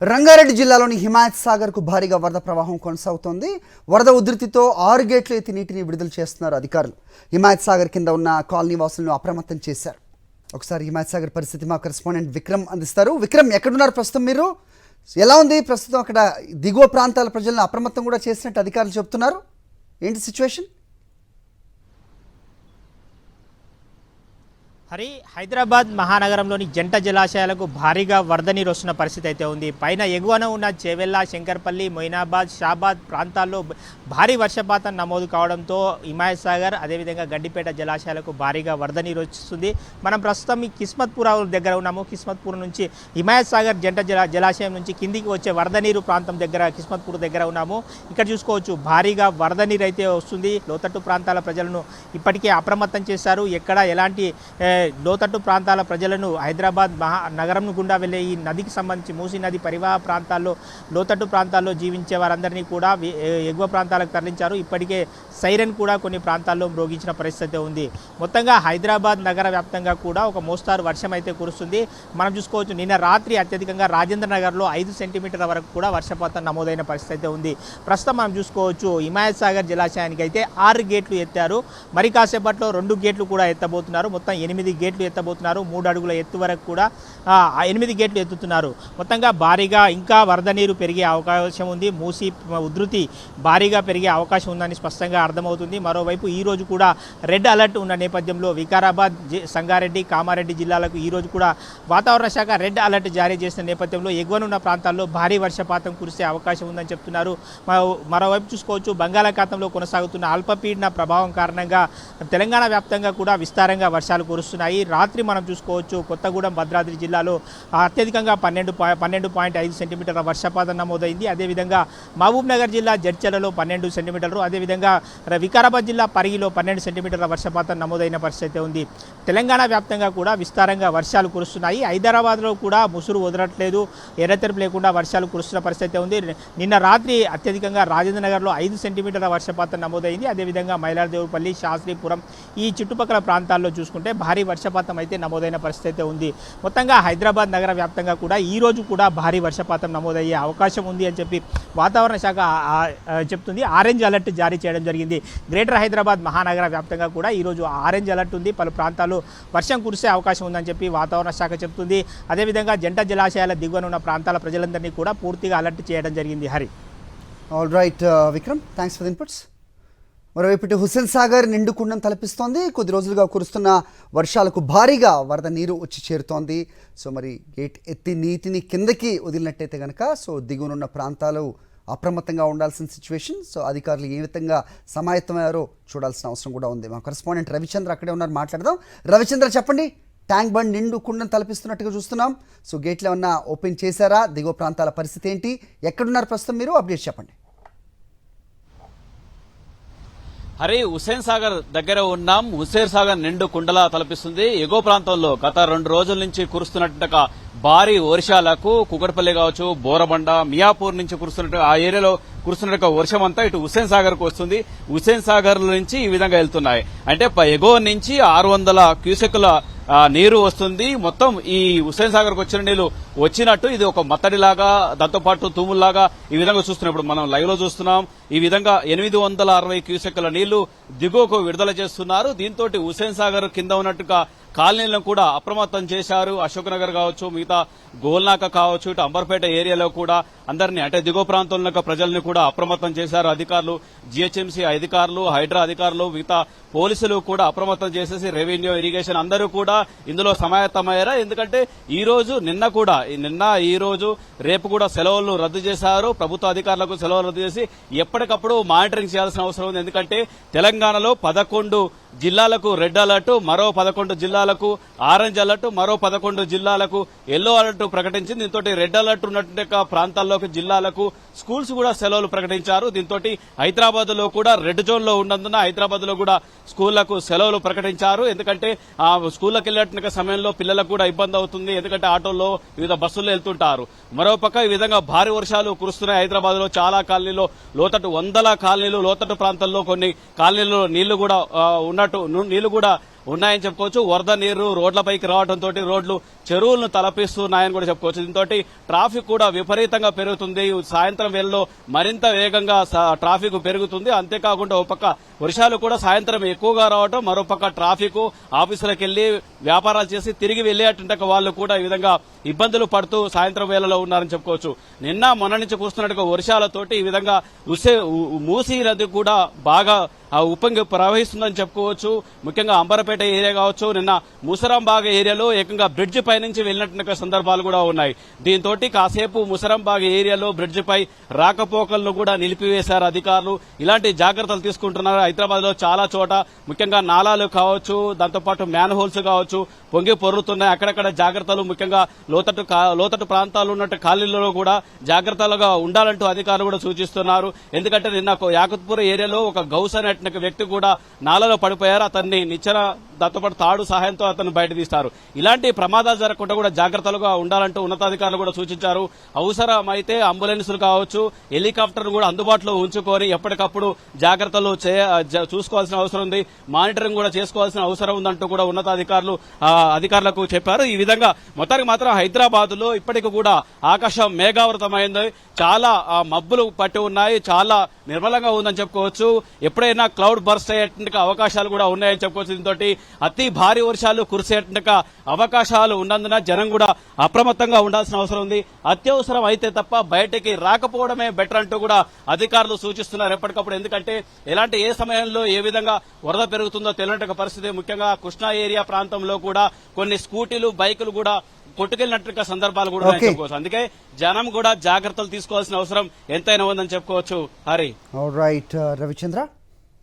రంగారెడ్డి జిల్లాలోని హిమాయత్ సాగర్ కు భారీగా వరద ప్రవాహం కొనసాగుతోంది. వరద ఉధృతితో 6 గేట్లు ఎత్తి నీటిని విడుదల చేస్తున్నారు అధికారులు. హిమాయత్ సాగర్ కింద ఉన్న కాలనీ వాసులను అప్రమత్తం చేశారు. ఒకసారి హిమాయత్ సాగర్ పరిస్థితి మా కరెస్పాండెంట్ విక్రమ్ అందిస్తారు. విక్రమ్, ఎక్కడున్నారు ప్రస్తుతం మీరు? ఎలా ఉంది ప్రస్తుతం అక్కడ? దిగువ ప్రాంతాల ప్రజలను అప్రమత్తం కూడా చేసినట్టు అధికారులు చెబుతున్నారు. ఏంటి సిచ్యువేషన్? హరి, హైదరాబాద్ మహానగరంలోని జంట జలాశయాలకు భారీగా వరద నీరు వస్తున్న పరిస్థితి అయితే ఉంది. పైన ఎగువన ఉన్న చేవెళ్ళ, శంకర్పల్లి, మొయినాబాద్, షాబాద్ ప్రాంతాల్లో భారీ వర్షపాతం నమోదు కావడంతో హిమాయత్ సాగర్ అదేవిధంగా గడ్డిపేట జలాశయాలకు భారీగా వరద నీరు వస్తుంది. మనం ప్రస్తుతం ఈ కిస్మత్పూర్ దగ్గర ఉన్నాము. కిస్మత్పూర్ నుంచి హిమాయత్ సాగర్ జంట జలాశయం నుంచి కిందికి వచ్చే వరద నీరు ప్రాంతం దగ్గర కిస్మత్పూర్ దగ్గర ఉన్నాము. ఇక్కడ చూసుకోవచ్చు భారీగా వరద నీరు అయితే వస్తుంది. లోతట్టు ప్రాంతాల ప్రజలను ఇప్పటికే అప్రమత్తం చేశారు. ఎక్కడ ఎలాంటి లోతట్టు ప్రాంతాల ప్రజలను హైదరాబాద్ నగరం గుండా వెళ్ళే ఈ నదికి సంబంధించి మూసీ నది పరివాహ ప్రాంతాల్లో లోతట్టు ప్రాంతాల్లో జీవించే వారందరినీ కూడా ఎగువ ప్రాంతాలకు తరలించారు. ఇప్పటికే సైరన్ కూడా కొన్ని ప్రాంతాల్లో మ్రోగించిన పరిస్థితి ఉంది. మొత్తంగా హైదరాబాద్ నగర వ్యాప్తంగా కూడా ఒక మోస్తారు వర్షం అయితే కురుస్తుంది. మనం చూసుకోవచ్చు నిన్న రాత్రి అత్యధికంగా రాజేంద్ర నగర్లో 5 సెంటీమీటర్ల వరకు కూడా వర్షపాతం నమోదైన పరిస్థితి అయితే ఉంది. ప్రస్తుతం మనం చూసుకోవచ్చు హిమాయత్ సాగర్ జలాశయానికి అయితే 6 గేట్లు ఎత్తారు. మరి కాసేపట్లో 2 గేట్లు కూడా ఎత్తబోతున్నారు. మొత్తం 8 గేట్లు ఎత్తబోతున్నారు. 3 అడుగుల ఎత్తు వరకు కూడా 8 గేట్లు ఎత్తుతున్నారు. మొత్తంగా భారీగా ఇంకా వరద నీరు పెరిగే అవకాశం ఉంది. మూసీ ఉధృతి భారీగా పెరిగే అవకాశం ఉందని స్పష్టంగా అర్థమవుతుంది. మరోవైపు ఈ రోజు కూడా రెడ్ అలర్ట్ ఉన్న నేపథ్యంలో వికారాబాద్, సంగారెడ్డి, కామారెడ్డి జిల్లాలకు ఈ రోజు కూడా వాతావరణ శాఖ రెడ్ అలర్ట్ జారీ చేసిన నేపథ్యంలో ఎగువనున్న ప్రాంతాల్లో భారీ వర్షపాతం కురిసే అవకాశం ఉందని చెప్తున్నారు. మరోవైపు చూసుకోవచ్చు బంగాళాఖాతంలో కొనసాగుతున్న అల్పపీడన ప్రభావం కారణంగా తెలంగాణ వ్యాప్తంగా కూడా విస్తారంగా వర్షాలు కురుస్తున్నాయి. రాత్రి మనం చూసుకోవచ్చు కొత్తగూడెం, భద్రాద్రి జిల్లాలో అత్యధికంగా 12.5 సెంటీమీటర్ల వర్షపాతం నమోదైంది. అదేవిధంగా మహబూబ్ నగర్ జిల్లా జడ్చలలో 12 సెంటీమీటర్లు, అదేవిధంగా వికారాబాద్ జిల్లా పరిగిలో 12 సెంటీమీటర్ల వర్షపాతం నమోదైన పరిస్థితి ఉంది. తెలంగాణ వ్యాప్తంగా కూడా విస్తారంగా వర్షాలు కురుస్తున్నాయి. హైదరాబాద్లో కూడా ముసురు వదలట్లేదు, ఎర్రతెరపు లేకుండా వర్షాలు కురుస్తున్న పరిస్థితి ఉంది. నిన్న రాత్రి అత్యధికంగా రాజేంద్ర నగర్లో 5 సెంటీమీటర్ల వర్షపాతం నమోదైంది. అదేవిధంగా మైలార్దేవుపల్లి, శాస్త్రీపురం ఈ చుట్టుపక్కల ప్రాంతాల్లో చూసుకుంటే భారీ వర్షపాతం అయితే నమోదైన పరిస్థితి ఉంది. మొత్తంగా హైదరాబాద్ నగర వ్యాప్తంగా కూడా ఈ రోజు కూడా భారీ వర్షపాతం నమోదయ్యే అవకాశం ఉంది అని చెప్పి వాతావరణ శాఖ చెప్తుంది. ఆరెంజ్ అలర్ట్ జారీ చేయడం జరిగింది. గ్రేటర్ హైదరాబాద్ మహానగర వ్యాప్తంగా కూడా ఈరోజు ఆరెంజ్ అలర్ట్ ఉంది. పలు ప్రాంతాలు వర్షం కురిసే అవకాశం ఉందని చెప్పి వాతావరణ శాఖ చెప్తుంది. అదేవిధంగా జంట జలాశయాల దిగువన ఉన్న ప్రాంతాల ప్రజలందరినీ కూడా పూర్తిగా అలర్ట్ చేయడం జరిగింది. Hari, all right Vikram, thanks for the inputs. మరోవైపు హుస్సేన్ సాగర్ నిండుకుండం తలపిస్తోంది. కొద్ది రోజులుగా కురుస్తున్న వర్షాలకు భారీగా వరద నీరు వచ్చి చేరుతోంది. సో మరి గేట్ ఎత్తి నీటిని కిందకి వదిలినట్టయితే కనుక దిగువనున్న ప్రాంతాలు అప్రమత్తంగా ఉండాల్సిన సిచ్యువేషన్. సో అధికారులు ఏ విధంగా సమాయత్తమయ్యారో చూడాల్సిన అవసరం కూడా ఉంది. మా కరెస్పాండెంట్ రవిచంద్ర అక్కడే ఉన్నారు, మాట్లాడదాం. రవిచంద్ర, చెప్పండి. ట్యాంక్ బండ్ నిండు కుండం తలపిస్తున్నట్టుగా చూస్తున్నాం. సో గేట్లు ఏమన్నా ఓపెన్ చేశారా? దిగువ ప్రాంతాల పరిస్థితి ఏంటి? ఎక్కడున్నారు ప్రస్తుతం మీరు? అప్డేట్ చెప్పండి. హరి, హుస్సేన్ సాగర్ దగ్గర ఉన్నాం. హుస్సేన్ సాగర్ నిండు కుండలా తలపిస్తుంది. ఎగువ ప్రాంతంలో గత 2 రోజుల నుంచి కురుస్తున్నట్టు భారీ వర్షాలకు కుకట్పల్లి కావచ్చు, బోరబండ, మియాపూర్ నుంచి కురుస్తున్నట్టు ఆ ఏరియాలో కురుస్తున్నట్టు వర్షం అంతా ఇటు హుస్సేన్ సాగర్ కు వస్తుంది. హుస్సేన్ సాగర్ నుంచి ఈ విధంగా వెళ్తున్నాయి. అంటే ఎగువ నుంచి 600 క్యూసెక్కుల నీరు వస్తుంది. మొత్తం ఈ హుస్సేన్ సాగర్ కు వచ్చిన నీళ్లు వచ్చినట్టు ఇది ఒక మత్తడిలాగా, దాంతోపాటు తూముల్లాగా ఈ విధంగా చూస్తున్నాం. ఇప్పుడు మనం లైవ్ లో చూస్తున్నాం. ఈ విధంగా 860 క్యూసెక్కుల నీళ్లు దిగువకు విడుదల చేస్తున్నారు. దీంతో హుస్సేన్ సాగర్ కింద ఉన్నట్టుగా కాలనీలను కూడా అప్రమత్తం చేశారు. అశోక్ నగర్ కావచ్చు, మిగతా గోల్నాక కావచ్చు, ఇటు అంబర్పేట ఏరియాలో కూడా అందరినీ అంటే దిగువ ప్రాంతంలో ప్రజల్ని కూడా అప్రమత్తం చేశారు అధికారులు. జీహెచ్ఎంసీ అధికారులు, హైడ్రా అధికారులు, మిగతా పోలీసులు కూడా అప్రమత్తం చేసేసి రెవెన్యూ, ఇరిగేషన్ అందరూ కూడా ఇందులో సమాయత్తమయ్యారు. ఎందుకంటే నిన్న ఈ రోజు రేపు కూడా సెలవులను రద్దు చేశారు. ప్రభుత్వ అధికారులకు సెలవులు రద్దు చేసి ఎప్పటికప్పుడు మానిటరింగ్ చేయాల్సిన అవసరం ఉంది. ఎందుకంటే తెలంగాణలో 11 జిల్లాలకు రెడ్ అలర్ట్, మరో 11 జిల్లాలకు ఆరెంజ్ అలర్ట్, మరో 11 జిల్లాలకు ఎల్లో అలర్ట్ ప్రకటించింది. దీంతో రెడ్ అలర్ట్ ఉన్నటువంటి ప్రాంతాల్లోకి జిల్లాలకు స్కూల్స్ కూడా సెలవులు ప్రకటించారు. దీంతో హైదరాబాద్ లో కూడా రెడ్ జోన్ లో ఉన్నందున హైదరాబాద్ లో కూడా స్కూళ్లకు సెలవులు ప్రకటించారు. ఎందుకంటే ఆ స్కూళ్లకు వెళ్లేట సమయంలో పిల్లలకు కూడా ఇబ్బంది అవుతుంది. ఎందుకంటే ఆటోల్లో వివిధ బస్సుల్లో వెళ్తుంటారు. మరోపక్క ఈ విధంగా భారీ వర్షాలు కురుస్తున్నాయి. హైదరాబాద్ లో చాలా కాలనీలో లోతట్టు 100 కాలనీలు లోతట్టు ప్రాంతాల్లో కొన్ని కాలనీల్లో నీళ్లు కూడా ఉన్నాయని చెప్పుకోవచ్చు. వరద నీరు రోడ్లపైకి రావడంతో రోడ్లు చెరువులను తలపిస్తున్నాయని కూడా చెప్పుకోవచ్చు. దీంతో ట్రాఫిక్ కూడా విపరీతంగా పెరుగుతుంది. సాయంత్రం వేళలో మరింత వేగంగా ట్రాఫిక్ పెరుగుతుంది. అంతేకాకుండా ఒక పక్క వర్షాలు కూడా సాయంత్రం ఎక్కువగా రావడం, మరోపక్క ట్రాఫిక్ ఆఫీసులకు వెళ్లి వ్యాపారాలు చేసి తిరిగి వెళ్లేటువంటి వాళ్ళు కూడా ఈ విధంగా ఇబ్బందులు పడుతూ సాయంత్రం వేళలో ఉన్నారని చెప్పుకోవచ్చు. నిన్న మొన్న నుంచి కురుస్తున్నట్టుగా వర్షాలతోటి ఈ విధంగా మూసీ నది కూడా బాగా ఉప్పొంగి ప్రవహిస్తుందని చెప్పుకోవచ్చు. ముఖ్యంగా అంబరపేట ఏరియా కావచ్చు, నిన్న ముసరాంబాగ్ ఏరియాలో ఏకంగా బ్రిడ్జి పై నుంచి వెళ్లినట్టు సందర్భాలు కూడా ఉన్నాయి. దీంతో కాసేపు ముసరాంబాగ్ ఏరియాలో బ్రిడ్జి పై రాకపోకలను కూడా నిలిపివేశారు అధికారులు. ఇలాంటి జాగ్రత్తలు తీసుకుంటున్నారు. హైదరాబాద్ లో చాలా చోట ముఖ్యంగా నాలాలు కావచ్చు, దాంతోపాటు మ్యాన్ హోల్స్ కావచ్చు పొంగి పొర్లుతున్నాయి. అక్కడక్కడ జాగ్రత్తలు, ముఖ్యంగా లోతట్టు ప్రాంతాలు ఉన్నట్టు ఖాళీలలో కూడా జాగ్రత్తలుగా ఉండాలంటూ అధికారులు కూడా సూచిస్తున్నారు. ఎందుకంటే నిన్న యాకుత్పూర్ ఏరియాలో ఒక గౌస్ అనే వ్యక్తి కూడా నాలలో పడిపోయారు. అతన్ని నిచ్చెన దాంతోపాటు తాడు సహాయంతో అతను బయట తీస్తారు. ఇలాంటి ప్రమాదాలు జరగకుండా కూడా జాగ్రత్తలుగా ఉండాలంటూ ఉన్నతాధికారులు కూడా సూచించారు. అవసరమైతే అంబులెన్సులు కావచ్చు, హెలికాప్టర్ కూడా అందుబాటులో ఉంచుకొని ఎప్పటికప్పుడు జాగ్రత్తలు చూసుకోవాల్సిన అవసరం ఉంది. మానిటరింగ్ కూడా చేసుకోవాల్సిన అవసరం ఉందంటూ కూడా అధికారులకు చెప్పారు. ఈ విధంగా మొత్తానికి మాత్రం హైదరాబాద్ లో ఇప్పటికి కూడా ఆకాశం మేఘావృతమైంది. చాలా మబ్బులు పట్టి ఉన్నాయి. చాలా నిర్మలంగా ఉందని చెప్పుకోవచ్చు. ఎప్పుడైనా క్లౌడ్ బర్స్ట్ అయ్యేటువంటి అవకాశాలు కూడా ఉన్నాయని చెప్పుకోవచ్చు. దీంతో అతి భారీ వర్షాలు కురిసేటువంటి అవకాశాలు ఉన్నందున జనం కూడా అప్రమత్తంగా ఉండాల్సిన అవసరం ఉంది. అత్యవసరం అయితే తప్ప బయటికి రాకపోవడమే బెటర్ అంటూ కూడా అధికారులు సూచిస్తున్నారు ఎప్పటికప్పుడు. ఎందుకంటే ఏ సమయంలో ఏ విధంగా వరద పెరుగుతుందో తెలియని పరిస్థితి. ముఖ్యంగా కృష్ణా ఏరియా ప్రాంతంలో కూడా కొన్ని స్కూటీలు, బైకులు కూడా కొట్టుకెళ్లినట్టు సందర్భాలు కూడా చెప్పుకోవచ్చు. అందుకే జనం కూడా జాగ్రత్తలు తీసుకోవాల్సిన అవసరం ఎంతైనా ఉందని చెప్పుకోవచ్చు. Hari all right Ravichandra.